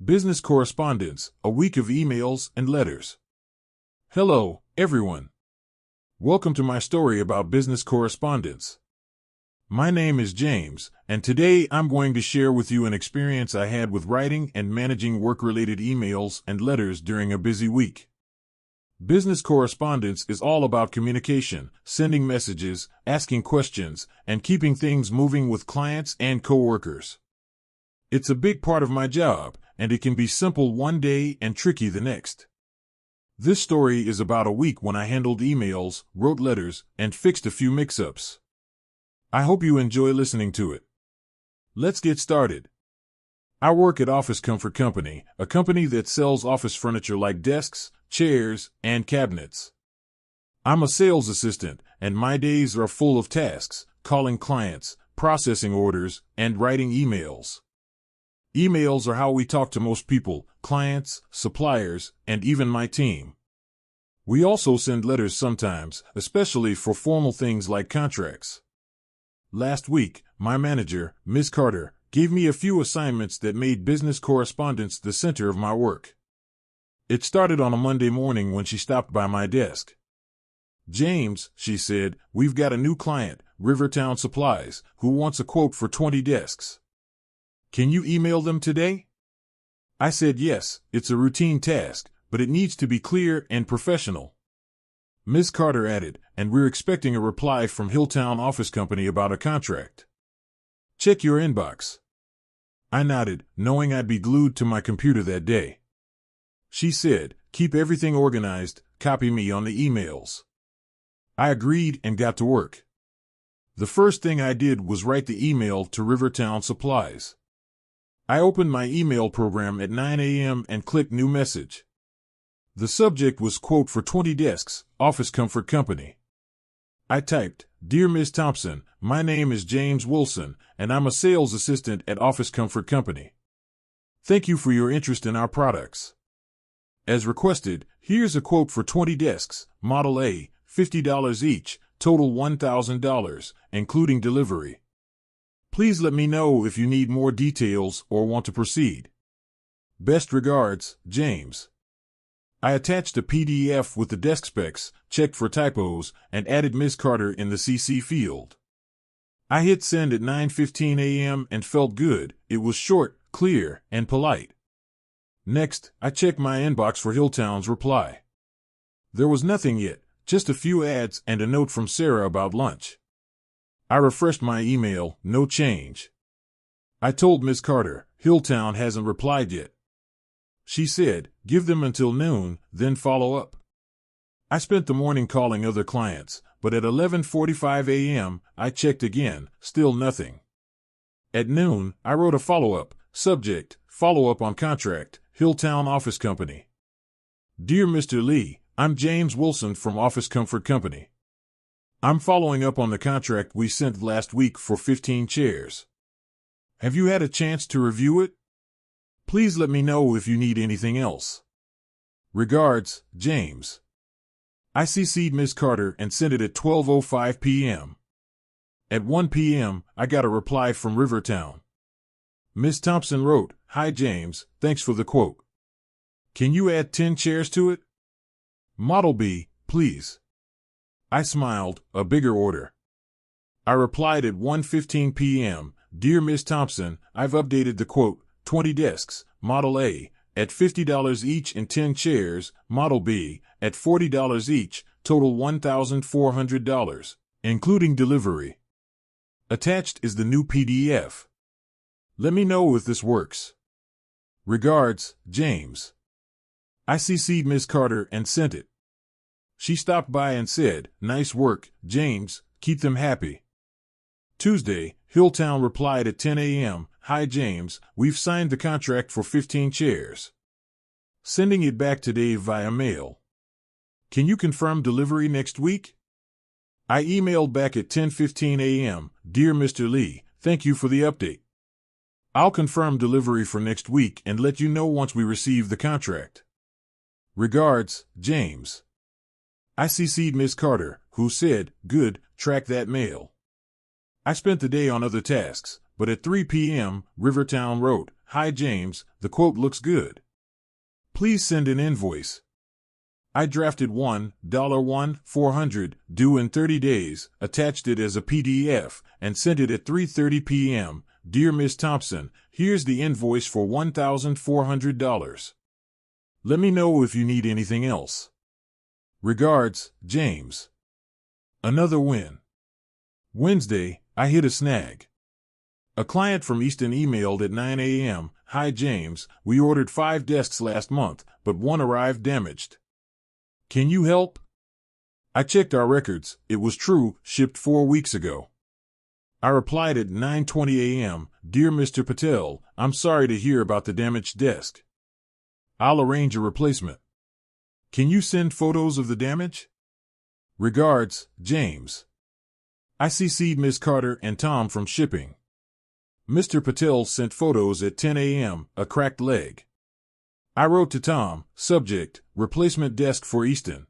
Business correspondence, a week of emails and letters. Hello, everyone. Welcome to my story about business correspondence. My name is James, and today I'm going to share with you an experience I had with writing and managing work-related emails and letters during a busy week. Business correspondence is all about communication, sending messages, asking questions, and keeping things moving with clients and coworkers. It's a big part of my job, and it can be simple one day and tricky the next. This story is about a week when I handled emails, wrote letters, and fixed a few mix-ups. I hope you enjoy listening to it. Let's get started. I work at Office Comfort Company, a company that sells office furniture like desks, chairs, and cabinets. I'm a sales assistant, and my days are full of tasks, calling clients, processing orders, and writing emails. Emails are how we talk to most people, clients, suppliers, and even my team. We also send letters sometimes, especially for formal things like contracts. Last week, my manager, Ms. Carter, gave me a few assignments that made business correspondence the center of my work. It started on a Monday morning when she stopped by my desk. "James," she said, "we've got a new client, Rivertown Supplies, who wants a quote for 20 desks. Can you email them today?" I said yes, it's a routine task, but it needs to be clear and professional. Ms. Carter added, "And we're expecting a reply from Hilltown Office Company about a contract. Check your inbox." I nodded, knowing I'd be glued to my computer that day. She said, "Keep everything organized, copy me on the emails." I agreed and got to work. The first thing I did was write the email to Rivertown Supplies. I opened my email program at 9 a.m. and clicked New Message. The subject was quote for 20 desks, Office Comfort Company. I typed, "Dear Ms. Thompson, my name is James Wilson, and I'm a sales assistant at Office Comfort Company. Thank you for your interest in our products. As requested, here's a quote for 20 desks, Model A, $50 each, total $1,000, including delivery. Please let me know if you need more details or want to proceed. Best regards, James." I attached a PDF with the desk specs, checked for typos, and added Ms. Carter in the CC field. I hit send at 9:15 a.m. and felt good. It was short, clear, and polite. Next, I checked my inbox for Hilltown's reply. There was nothing yet, just a few ads and a note from Sarah about lunch. I refreshed my email, no change. I told Ms. Carter, "Hilltown hasn't replied yet." She said, "Give them until noon, then follow up." I spent the morning calling other clients, but at 11:45 a.m., I checked again, still nothing. At noon, I wrote a follow-up, subject, "Follow-up on contract, Hilltown Office Company. Dear Mr. Lee, I'm James Wilson from Office Comfort Company. I'm following up on the contract we sent last week for 15 chairs. Have you had a chance to review it? Please let me know if you need anything else. Regards, James." I CC'd Ms. Carter and sent it at 12:05 p.m. At 1 p.m., I got a reply from Rivertown. Ms. Thompson wrote, "Hi James, thanks for the quote. Can you add 10 chairs to it? Model B, please." I smiled, a bigger order. I replied at 1:15 p.m., "Dear Ms. Thompson, I've updated the quote, 20 desks, Model A, at $50 each and 10 chairs, Model B, at $40 each, total $1,400, including delivery. Attached is the new PDF. Let me know if this works. Regards, James." I CC'd Ms. Carter and sent it. She stopped by and said, "Nice work, James, keep them happy." Tuesday, Hilltown replied at 10 a.m., "Hi James, we've signed the contract for 15 chairs. Sending it back today via mail. Can you confirm delivery next week?" I emailed back at 10:15 a.m., "Dear Mr. Lee, thank you for the update. I'll confirm delivery for next week and let you know once we receive the contract. Regards, James." I CC'd Ms. Carter, who said, "Good, track that mail." I spent the day on other tasks, but at 3 p.m., Rivertown wrote, "Hi James, the quote looks good. Please send an invoice." I drafted $1,400, due in 30 days, attached it as a PDF, and sent it at 3:30 p.m. "Dear Ms. Thompson, here's the invoice for $1,400. Let me know if you need anything else. Regards, James." Another win. Wednesday, I hit a snag. A client from Easton emailed at 9 a.m., "Hi James, we ordered 5 desks last month, but one arrived damaged. Can you help?" I checked our records. It was true, shipped 4 weeks ago. I replied at 9:20 a.m., "Dear Mr. Patel, I'm sorry to hear about the damaged desk. I'll arrange a replacement. Can you send photos of the damage? Regards, James." I CC'd Ms. Carter and Tom from shipping. Mr. Patel sent photos at 10 a.m., a cracked leg. I wrote to Tom, subject, "Replacement desk for Easton."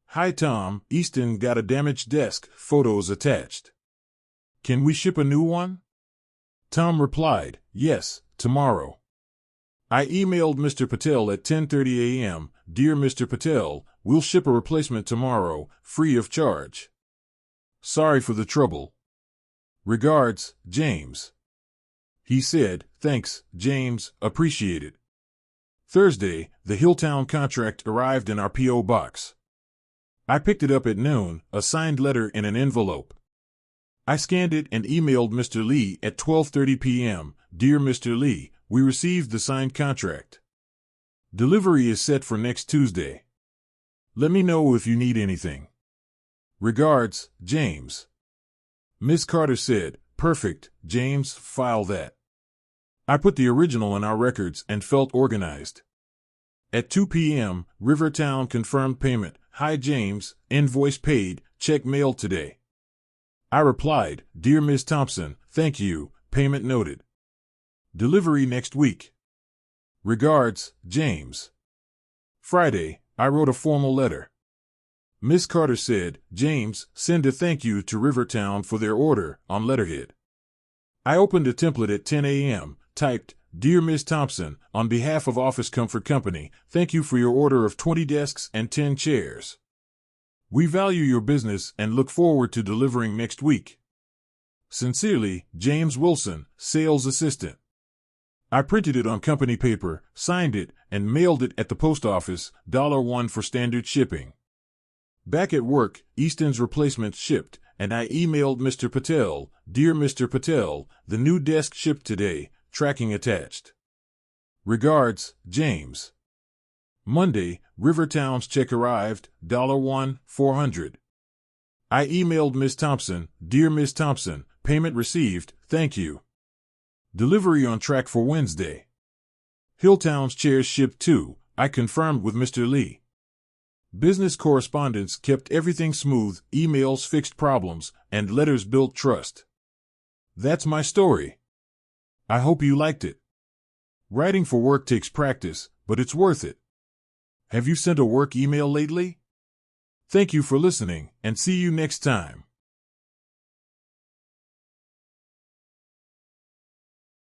"Hi Tom, Easton got a damaged desk, photos attached. Can we ship a new one?" Tom replied, "Yes, tomorrow." I emailed Mr. Patel at 10:30 a.m., "Dear Mr. Patel, we'll ship a replacement tomorrow, free of charge. Sorry for the trouble. Regards, James." He said, "Thanks, James, appreciate it." Thursday, the Hilltown contract arrived in our P.O. box. I picked it up at noon, a signed letter in an envelope. I scanned it and emailed Mr. Lee at 12:30 p.m., "Dear Mr. Lee, we received the signed contract. Delivery is set for next Tuesday. Let me know if you need anything. Regards, James." Ms. Carter said, "Perfect, James, file that." I put the original in our records and felt organized. At 2 p.m., Rivertown confirmed payment. "Hi James, invoice paid, check mailed today." I replied, "Dear Ms. Thompson, thank you, payment noted. Delivery next week. Regards, James." Friday, I wrote a formal letter. Ms. Carter said, "James, send a thank you to Rivertown for their order," on letterhead. I opened a template at 10 a.m., typed, "Dear Ms. Thompson, on behalf of Office Comfort Company, thank you for your order of 20 desks and 10 chairs. We value your business and look forward to delivering next week. Sincerely, James Wilson, Sales Assistant." I printed it on company paper, signed it, and mailed it at the post office, $1 for standard shipping. Back at work, Easton's replacement shipped, and I emailed Mr. Patel, "Dear Mr. Patel, the new desk shipped today, tracking attached. Regards, James." Monday, Rivertown's check arrived, $1,400. I emailed Ms. Thompson, "Dear Ms. Thompson, payment received, thank you. Delivery on track for Wednesday. Hilltown's chairs shipped too, I confirmed with Mr. Lee. Business correspondence kept everything smooth, emails fixed problems, and letters built trust. That's my story. I hope you liked it. Writing for work takes practice, but it's worth it. Have you sent a work email lately? Thank you for listening, and see you next time.